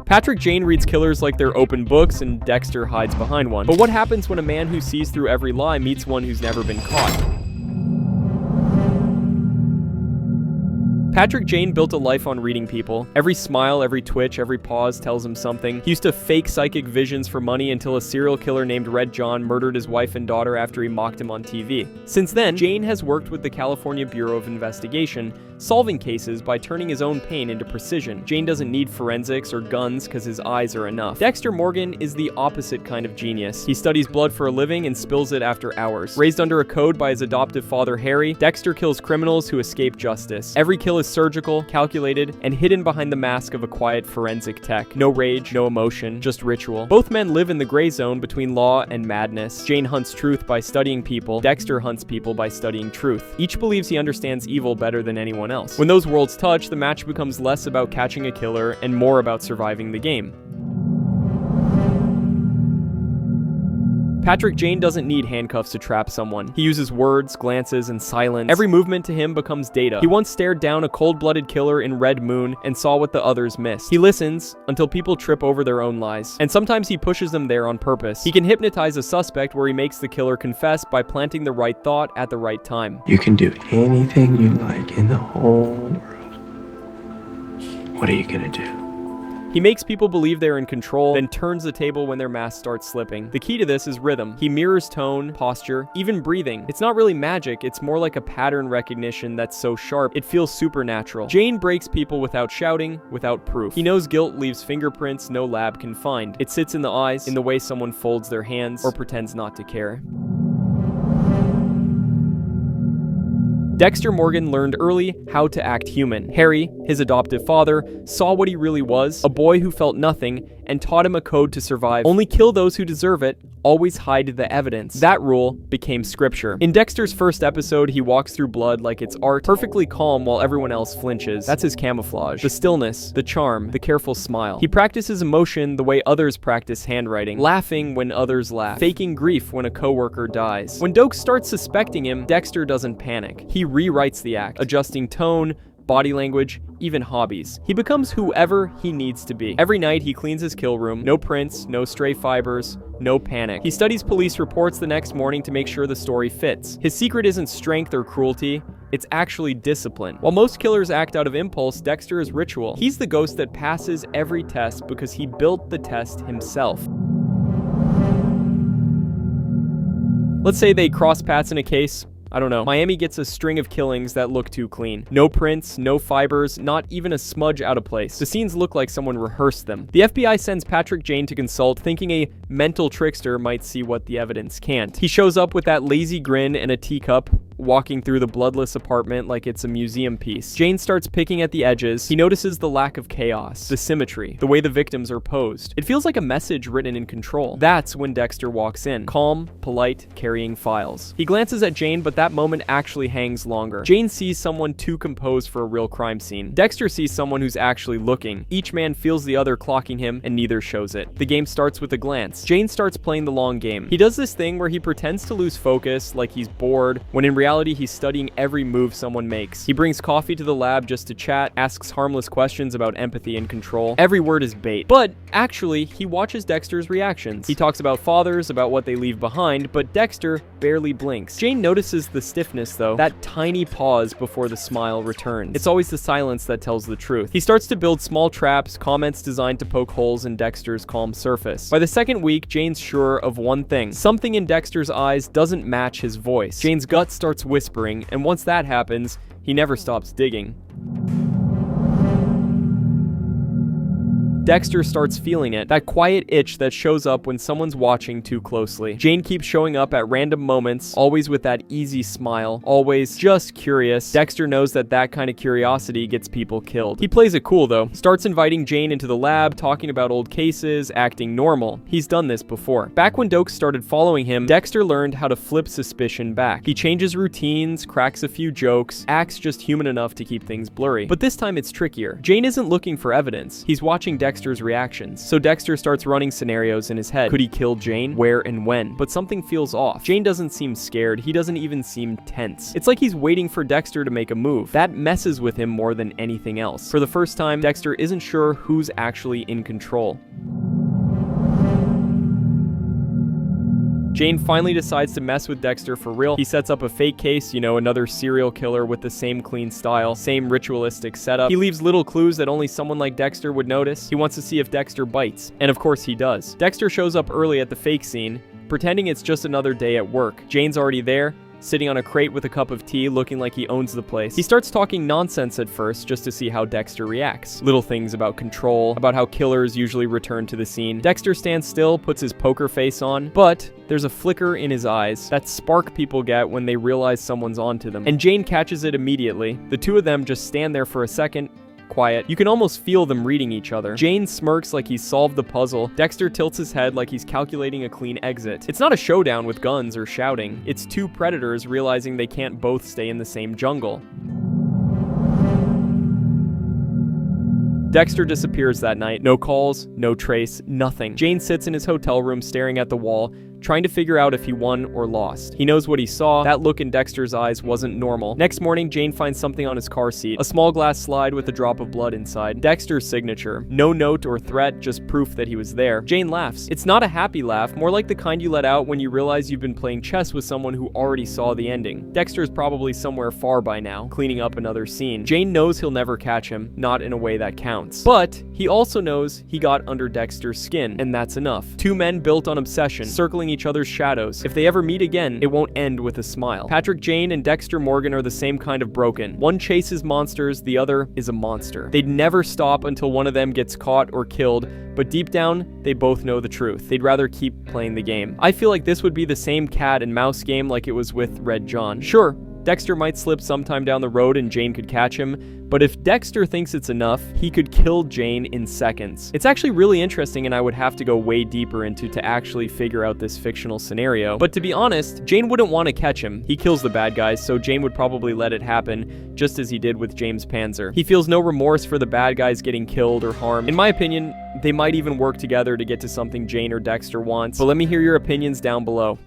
Patrick Jane reads killers like they're open books, and Dexter hides behind one. But what happens when a man who sees through every lie meets one who's never been caught? Patrick Jane built a life on reading people. Every smile, every twitch, every pause tells him something. He used to fake psychic visions for money until a serial killer named Red John murdered his wife and daughter after he mocked him on TV. Since then, Jane has worked with the California Bureau of Investigation, solving cases by turning his own pain into precision. Jane doesn't need forensics or guns because his eyes are enough. Dexter Morgan is the opposite kind of genius. He studies blood for a living and spills it after hours. Raised under a code by his adoptive father Harry, Dexter kills criminals who escape justice. Every kill is surgical, calculated, and hidden behind the mask of a quiet forensic tech. No rage, no emotion, just ritual. Both men live in the gray zone between law and madness. Jane hunts truth by studying people. Dexter hunts people by studying truth. Each believes he understands evil better than anyone else. When those worlds touch, the match becomes less about catching a killer and more about surviving the game. Patrick Jane doesn't need handcuffs to trap someone. He uses words, glances, and silence. Every movement to him becomes data. He once stared down a cold-blooded killer in Red Moon and saw what the others missed. He listens until people trip over their own lies. And sometimes he pushes them there on purpose. He can hypnotize a suspect where he makes the killer confess by planting the right thought at the right time. You can do anything you like in the whole world. What are you gonna do? He makes people believe they're in control, then turns the table when their mask starts slipping. The key to this is rhythm. He mirrors tone, posture, even breathing. It's not really magic, it's more like a pattern recognition that's so sharp, it feels supernatural. Jane breaks people without shouting, without proof. He knows guilt leaves fingerprints no lab can find. It sits in the eyes, in the way someone folds their hands, or pretends not to care. Dexter Morgan learned early how to act human. Harry, his adoptive father, saw what he really was, a boy who felt nothing, and taught him a code to survive. Only kill those who deserve it, always hide the evidence. That rule became scripture. In Dexter's first episode, he walks through blood like it's art, perfectly calm while everyone else flinches. That's his camouflage. The stillness, the charm, the careful smile. He practices emotion the way others practice handwriting, laughing when others laugh, faking grief when a coworker dies. When Doak starts suspecting him, Dexter doesn't panic. He rewrites the act, adjusting tone, body language, even hobbies. He becomes whoever he needs to be. Every night he cleans his kill room. No prints, no stray fibers, no panic. He studies police reports the next morning to make sure the story fits. His secret isn't strength or cruelty, it's actually discipline. While most killers act out of impulse, Dexter is ritual. He's the ghost that passes every test because he built the test himself. Let's say they cross paths in a case. I don't know. Miami gets a string of killings that look too clean. No prints, no fibers, not even a smudge out of place. The scenes look like someone rehearsed them. The FBI sends Patrick Jane to consult, thinking a mental trickster might see what the evidence can't. He shows up with that lazy grin and a teacup, walking through the bloodless apartment like it's a museum piece. Jane starts picking at the edges. He notices the lack of chaos, the symmetry, the way the victims are posed. It feels like a message written in control. That's when Dexter walks in, calm, polite, carrying files. He glances at Jane, but that moment actually hangs longer. Jane sees someone too composed for a real crime scene. Dexter sees someone who's actually looking. Each man feels the other clocking him, and neither shows it. The game starts with a glance. Jane starts playing the long game. He does this thing where he pretends to lose focus, like he's bored, when in reality he's studying every move someone makes. He brings coffee to the lab just to chat, asks harmless questions about empathy and control. Every word is bait. But actually, he watches Dexter's reactions. He talks about fathers, about what they leave behind, but Dexter barely blinks. Jane notices the stiffness though, that tiny pause before the smile returns. It's always the silence that tells the truth. He starts to build small traps, comments designed to poke holes in Dexter's calm surface. By the second week, Jane's sure of one thing. Something in Dexter's eyes doesn't match his voice. Jane's gut starts whispering, and once that happens, he never stops digging. Dexter starts feeling it, that quiet itch that shows up when someone's watching too closely. Jane keeps showing up at random moments, always with that easy smile, always just curious. Dexter knows that that kind of curiosity gets people killed. He plays it cool though, starts inviting Jane into the lab, talking about old cases, acting normal. He's done this before. Back when Doak started following him, Dexter learned how to flip suspicion back. He changes routines, cracks a few jokes, acts just human enough to keep things blurry. But this time it's trickier. Jane isn't looking for evidence. He's watching Dexter Dexter's reactions. So Dexter starts running scenarios in his head. Could he kill Jane? Where and when? But something feels off. Jane doesn't seem scared. He doesn't even seem tense. It's like he's waiting for Dexter to make a move. That messes with him more than anything else. For the first time, Dexter isn't sure who's actually in control. Jane finally decides to mess with Dexter for real. He sets up a fake case, you know, another serial killer with the same clean style, same ritualistic setup. He leaves little clues that only someone like Dexter would notice. He wants to see if Dexter bites. And of course he does. Dexter shows up early at the fake scene, pretending it's just another day at work. Jane's already there, sitting on a crate with a cup of tea, looking like he owns the place. He starts talking nonsense at first just to see how Dexter reacts. Little things about control, about how killers usually return to the scene. Dexter stands still, puts his poker face on, but there's a flicker in his eyes, that spark people get when they realize someone's onto them. And Jane catches it immediately. The two of them just stand there for a second, quiet. You can almost feel them reading each other. Jane smirks like he's solved the puzzle. Dexter tilts his head like he's calculating a clean exit. It's not a showdown with guns or shouting. It's two predators realizing they can't both stay in the same jungle. Dexter disappears that night. No calls, no trace, nothing. Jane sits in his hotel room staring at the wall, trying to figure out if he won or lost. He knows what he saw. That look in Dexter's eyes wasn't normal. Next morning, Jane finds something on his car seat. A small glass slide with a drop of blood inside. Dexter's signature. No note or threat, just proof that he was there. Jane laughs. It's not a happy laugh, more like the kind you let out when you realize you've been playing chess with someone who already saw the ending. Dexter's probably somewhere far by now, cleaning up another scene. Jane knows he'll never catch him, not in a way that counts. But he also knows he got under Dexter's skin, and that's enough. Two men built on obsession, circling each other's shadows. If they ever meet again, it won't end with a smile. Patrick Jane and Dexter Morgan are the same kind of broken. One chases monsters, the other is a monster. They'd never stop until one of them gets caught or killed, but deep down, they both know the truth. They'd rather keep playing the game. I feel like this would be the same cat and mouse game like it was with Red John. Sure, Dexter might slip sometime down the road and Jane could catch him, but if Dexter thinks it's enough, he could kill Jane in seconds. It's actually really interesting, and I would have to go way deeper into to actually figure out this fictional scenario. But to be honest, Jane wouldn't want to catch him. He kills the bad guys, so Jane would probably let it happen, just as he did with James Panzer. He feels no remorse for the bad guys getting killed or harmed. In my opinion, they might even work together to get to something Jane or Dexter wants, but let me hear your opinions down below.